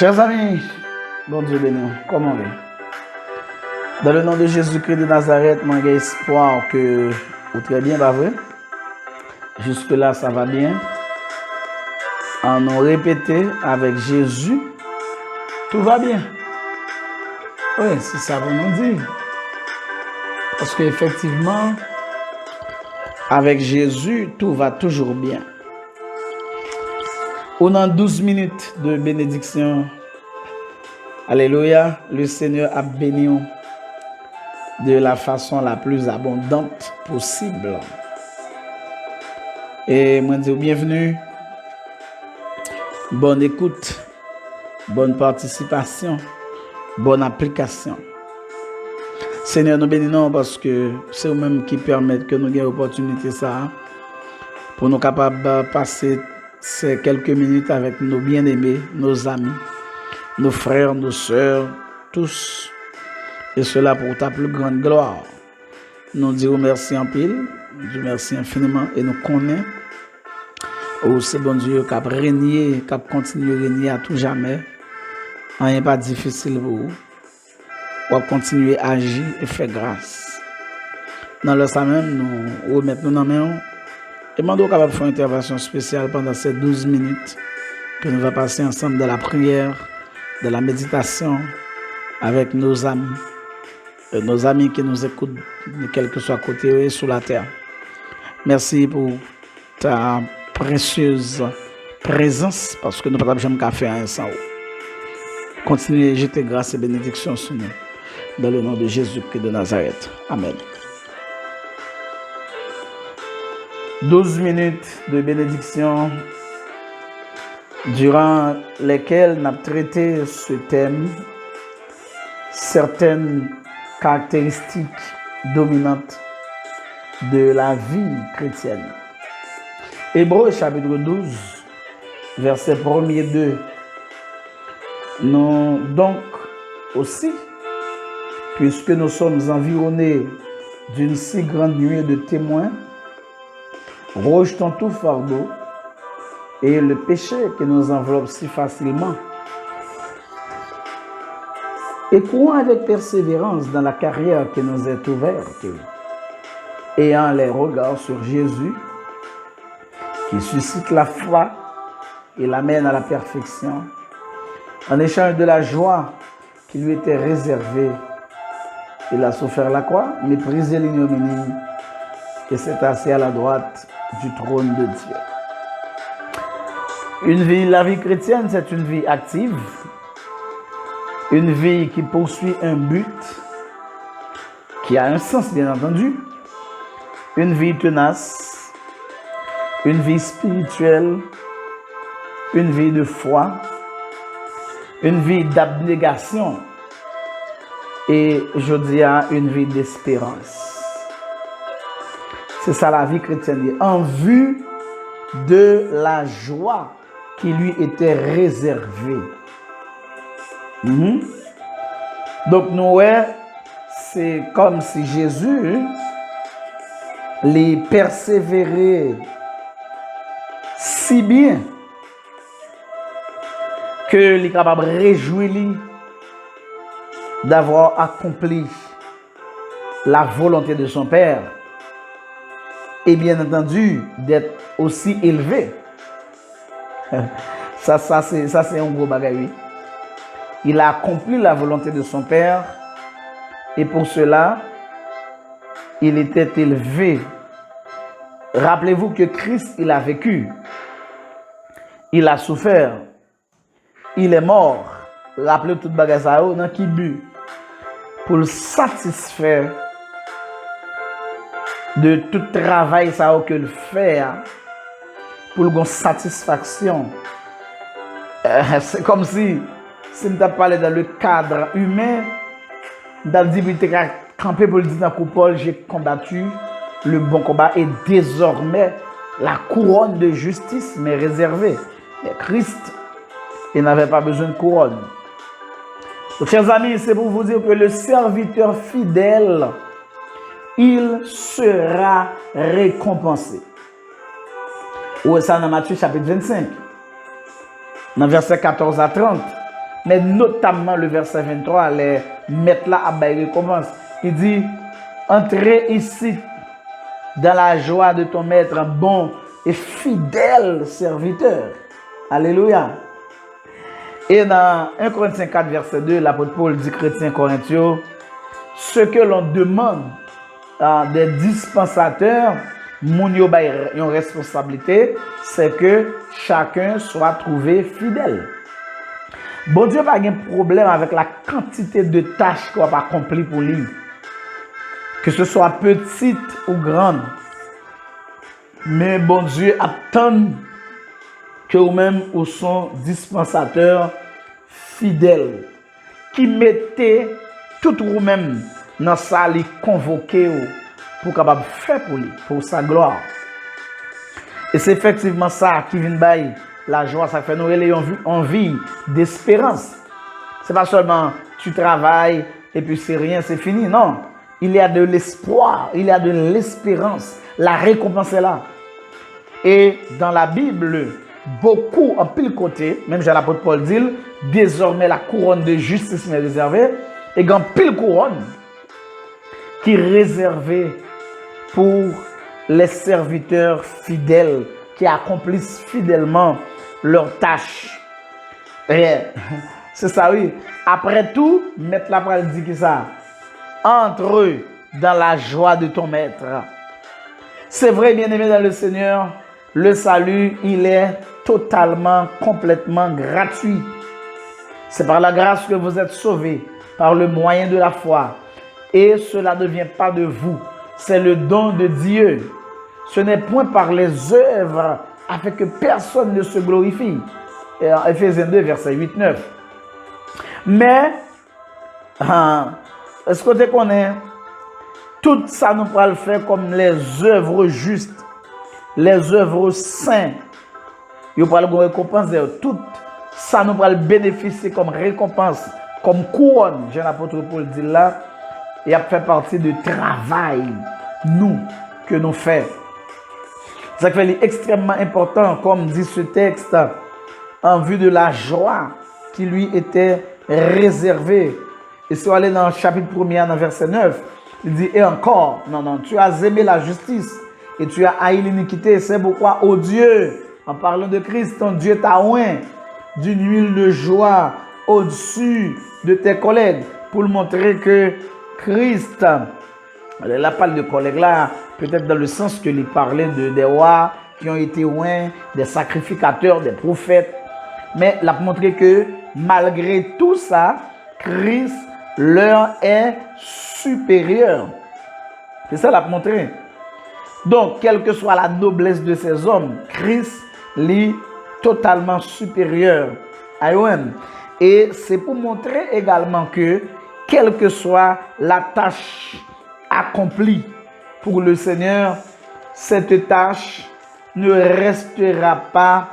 Chers amis, bon Dieu béni, comment va? Dans le nom de Jésus-Christ de Nazareth, moi j'ai espoir que vous très bien, pas vrai? Jusque-là, ça va bien. En nous répéter avec Jésus, tout va bien. Oui, c'est ça qu'on nous dit. Parce qu'effectivement, avec Jésus, tout va toujours bien. On a 12 minutes de bénédiction. Alléluia, le Seigneur a béni de la façon la plus abondante possible. Et moi, je dis bienvenue, bonne écoute, bonne participation, bonne application. Seigneur, nous bénissons parce que c'est vous-même qui permettent que nous ayons l'opportunité ça pour nous capables de passer ces quelques minutes avec nos bien-aimés, nos amis, nos frères, nos sœurs, tous. Et cela pour ta plus grande gloire. Nous disons merci en pile, Dieu merci infiniment et nous connaissons. Oh, c'est bon Dieu qui a régné, qui a continué à régner à tout jamais. Rien pas difficile pour vous. On va continuer à agir et faire grâce. Dans le ça même, nous remettons nos mains et nous sommes capables de faire une intervention spéciale pendant ces 12 minutes que nous allons passer ensemble de la prière, de la méditation avec nos amis qui nous écoutent, quel que soit côté sur la terre. Merci pour ta précieuse présence parce que nous ne pouvons jamais faire un sans. Continuez à jeter grâce et bénédiction sur nous. Dans le nom de Jésus-Christ de Nazareth. Amen. 12 minutes de bénédiction durant lesquelles nous avons traité ce thème, certaines caractéristiques dominantes de la vie chrétienne. Hébreux chapitre 12, verset 1er 2. Nous donc aussi, puisque nous sommes environnés d'une si grande nuée de témoins, rejetons tout fardeau et le péché qui nous enveloppe si facilement, et courons avec persévérance dans la carrière qui nous est ouverte, ayant les regards sur Jésus, qui suscite la foi et l'amène à la perfection, en échange de la joie qui lui était réservée. Il a souffert la croix, méprisé l'ignominie et s'est assis à la droite du trône de Dieu. La vie chrétienne, c'est une vie active, une vie qui poursuit un but, qui a un sens bien entendu, une vie tenace, une vie spirituelle, une vie de foi, une vie d'abnégation et je dis une vie d'espérance. C'est ça la vie chrétienne, en vue de la joie qui lui était réservée. Donc nous, c'est comme si Jésus les persévérait si bien que les capable de réjouir d'avoir accompli la volonté de son Père et bien entendu d'être aussi élevé. Ça c'est un gros bagage. Oui. Il a accompli la volonté de son Père et pour cela, il était élevé. Rappelez-vous que Christ, il a vécu. Il a souffert. Il est mort. Rappelez tout bagage ça dans qui but pour le satisfaire de tout travail ça que le fait pour une satisfaction. C'est comme si nous parlé dans le cadre humain, dans le dit camper pour le dire dans Paul, j'ai combattu le bon combat et désormais la couronne de justice m'est réservée. Mais Christ, il n'avait pas besoin de couronne. Donc, chers amis, c'est pour vous dire que le serviteur fidèle, il sera récompensé. Ou ça dans Matthieu chapitre 25, dans verset 14 à 30. mais notamment le verset 23, les maîtres là à recommence. Il dit, entrez ici dans la joie de ton maître, un bon et fidèle serviteur. Alléluia. Et dans 1 Corinthiens 4, verset 2, l'apôtre Paul dit, chrétien corinthiens, ce que l'on demande des dispensateurs, moun yo bay yon responsabilité, c'est que chacun soit trouvé fidèle. Bon Dieu n'a pas de problème avec la quantité de tâches qu'on va accomplir pour lui. Que ce soit petite ou grande. Mais bon Dieu attend que vous-même vous sont dispensateurs fidèles qui mettez tout vous-même dans sa li convoqué pour capable faire pour lui, pour sa gloire. Et c'est effectivement ça qui vient bailler la joie, ça fait nous ayons envie d'espérance. C'est pas seulement tu travailles et puis c'est rien, c'est fini. Non, il y a de l'espoir, il y a de l'espérance. La récompense est là. Et dans la Bible, beaucoup, en pile côté, même j'ai l'apôtre Paul dit, désormais la couronne de justice m'est réservée, et en pile couronne qui est réservée pour les serviteurs fidèles qui accomplissent fidèlement leurs tâches. Et c'est ça, oui. Après tout, maître la parole dit que ça. Entre eux dans la joie de ton maître. C'est vrai, bien-aimé dans le Seigneur, le salut, il est totalement, complètement gratuit. C'est par la grâce que vous êtes sauvés, par le moyen de la foi. Et cela ne vient pas de vous. C'est le don de Dieu. Ce n'est point par les œuvres afin que personne ne se glorifie. Ephésiens 2, verset 8-9. Mais, est-ce que tu connais, tout ça nous pourra le faire comme les œuvres justes, les œuvres saintes. Nous pourra le récompenser. Tout ça nous pourra le bénéficier comme récompense, comme couronne. J'ai l'apôtre Paul dit là, et a fait partie du travail, nous, que nous faisons. Ça fait extrêmement important, comme dit ce texte, en vue de la joie qui lui était réservée. Et si on allait dans le chapitre 1er, dans verset 9, il dit, et encore, non, tu as aimé la justice et tu as haï l'iniquité. C'est pourquoi, ô Dieu, en parlant de Christ, ton Dieu t'a oint d'une huile de joie au-dessus de tes collègues pour montrer que Christ, la parole de collègues là, peut-être dans le sens que il parlait des rois qui ont été oints, des sacrificateurs, des prophètes, mais il a montré que malgré tout ça, Christ leur est supérieur. C'est ça l'a montré. Donc, quelle que soit la noblesse de ces hommes, Christ est totalement supérieur à eux-mêmes. Et c'est pour montrer également que, quelle que soit la tâche accomplie pour le Seigneur, cette tâche ne restera pas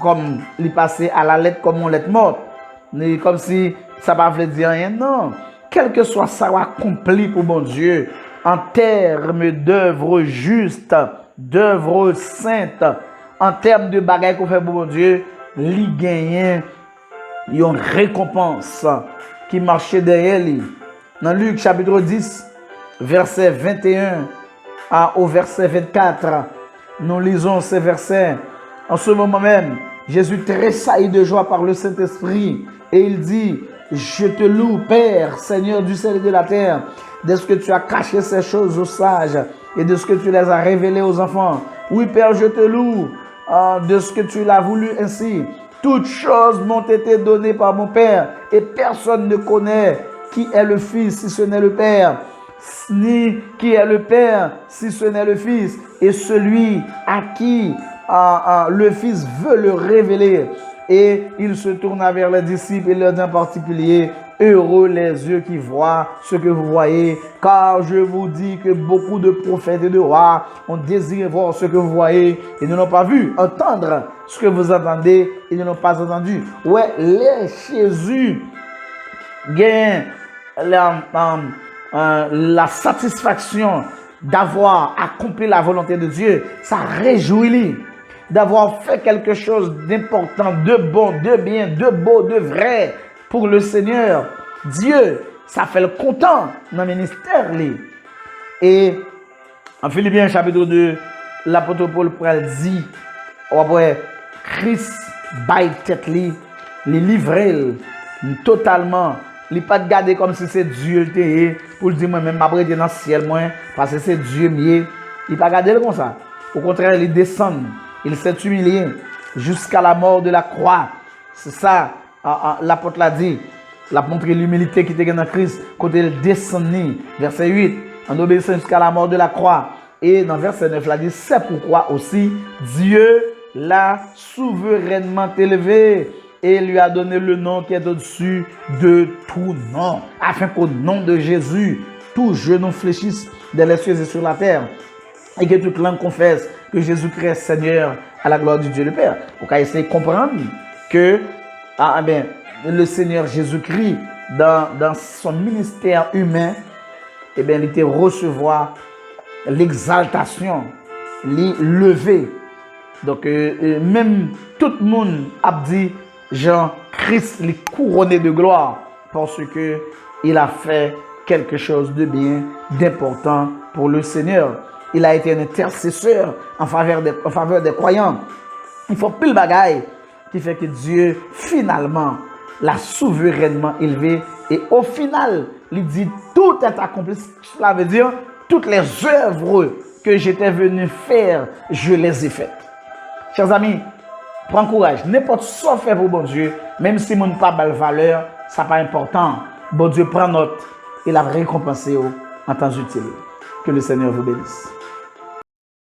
comme il passait à la lettre comme on lettre morte. Comme si ça ne veut dire rien. Non. Quel que soit ça accompli pour mon Dieu, en termes d'œuvres justes, d'œuvres saintes, en termes de bagailles qu'on fait pour mon Dieu, il gagne une récompense qui marchait derrière lui. Dans Luc chapitre 10, verset 21 au verset 24, nous lisons ces versets. En ce moment même, Jésus tressaillit de joie par le Saint-Esprit et il dit, je te loue, Père, Seigneur du ciel et de la terre, de ce que tu as caché ces choses aux sages et de ce que tu les as révélées aux enfants. Oui, Père, je te loue de ce que tu l'as voulu ainsi. Toutes choses m'ont été données par mon Père et personne ne connaît qui est le Fils si ce n'est le Père, ni qui est le Père si ce n'est le Fils, et celui à qui le Fils veut le révéler. Et il se tourna vers les disciples et leur dit en particulier, heureux les yeux qui voient ce que vous voyez, car je vous dis que beaucoup de prophètes et de rois ont désiré voir ce que vous voyez et ne l'ont pas vu, entendre ce que vous entendez et ne l'ont pas entendu. Ouais, les Jésus gagne la satisfaction d'avoir accompli la volonté de Dieu, ça réjouit. d'avoir fait quelque chose d'important, de bon, de bien, de beau, de vrai pour le Seigneur. Dieu, ça fait le content dans le ministère. Et en Philippiens chapitre 2, l'apôtre Paul dit, après Christ baille tête li livrer totalement. Il pas de garder comme si c'est Dieu pour dire moi même après dans le ciel moi parce que c'est Dieu mieux. Il pas garder comme ça. Au contraire, il descend, il s'est humilié jusqu'à la mort de la croix. C'est ça l'apôtre l'a dit. Il a montré l'humilité qui était dans Christ quand il descend, verset 8, en obéissant jusqu'à la mort de la croix. Et dans verset 9, il a dit, c'est pourquoi aussi Dieu l'a souverainement élevé et lui a donné le nom qui est au-dessus de tout nom, afin qu'au nom de Jésus, tout genou fléchisse dans les cieux et sur la terre, et que toute langue confesse que Jésus-Christ est Seigneur à la gloire du Dieu le Père. Pour qu'on essaie de comprendre que le Seigneur Jésus-Christ, dans son ministère humain, il était recevoir l'exaltation, l'élever. Donc, même tout le monde a dit, Jean-Christ est couronné de gloire parce qu'il a fait quelque chose de bien, d'important pour le Seigneur. Il a été un intercesseur en faveur des croyants. Il faut plus le bagaille qui fait que Dieu, finalement, l'a souverainement élevé. Et au final, il dit tout est accompli. Cela veut dire toutes les œuvres que j'étais venu faire, je les ai faites. Chers amis, prends courage. N'importe ce qu'on fait pour bon Dieu, même si mon pas de valeur, ça n'est pas important. Bon Dieu prend note et la récompense en temps utile. Que le Seigneur vous bénisse.